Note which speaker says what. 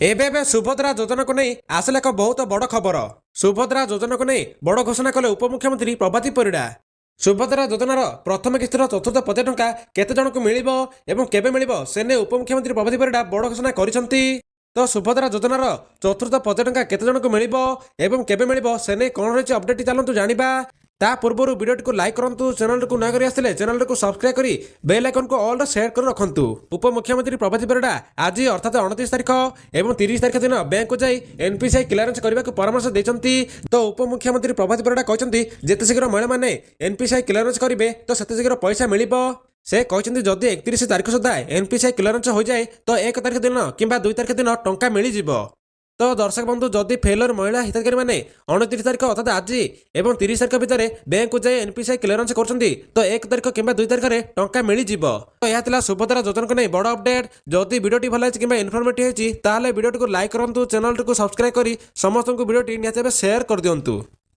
Speaker 1: ଏବେ ସୁଭଦ୍ରା ଯୋଜନା को नहीं आसला एक बहुत बड़ खबर। सुभद्रा योजना को नहीं बड़ घोषणा कले उपमुख्यमंत्री प्रभाती परिड़ा। सुभद्रा योजनार प्रथम किस्तिर चतुर्थ 50 टंका केते जन को मिलिबो एवं केबे मिलिबो से ने उपमुख्यमंत्री प्रभाती परिड़ा बड़ घोषणा करिसंती। तो सुभद्रा योजनार चतुर्थ 50 टंका केते जन को मिलिबो एवं केबे मिलिबो से ने कोन रहिछि अपडेट चलंतु जानिबा। ता पूर्व वीडियो को लाइक करंतु, चैनल को नया करी आसले चैनल को सब्सक्राइब करी बेल आइकन को ऑल शेयर कर रखंतु। उपमुख्यमंत्री प्रभाती परिड़ा आज अर्थात 29 तारिख एवं 30 तारिख दिन बैंक को जाई एनपीसीआई क्लियरेंस करने को परामर्श देचंती। तो उपमुख्यमंत्री प्रभाती परिड़ा कहचंती जेते शीघ्र महिला माने एनपीसीआई क्लियरेंस करिवे तो सेते शीघ्र पैसा मिलिबो। से कहचंती जदि 31 तारिख सुधा एनपीसीआई क्लियरेंस हो जाए तो 1 तारिख दिन किंबा 2 तारिख दिन टंका मिली जिवो। तो दर्शक बंधु जदि फेलर महिला हितकारी मैंने 29 तारिख अर्थात आज एवं 30 तारिख भितर बैंक को जाए एनपीसीआई क्लियरेंस करछंती तो 1 तारिख किंबा 2 तारिख रे टंका मिली जिवो। तो यह थिला सुभद्रा योजना को नहीं बड़ अपडेट। जदि वीडियोटी भल लाइछि किंबा इन्फॉर्मेटिव हेछि ताहाले वीडियोटी को लाइक करंतु, चैनल को सब्सक्राइब करी समस्त को वीडियोटी निहाती शेयर कर दियंतु।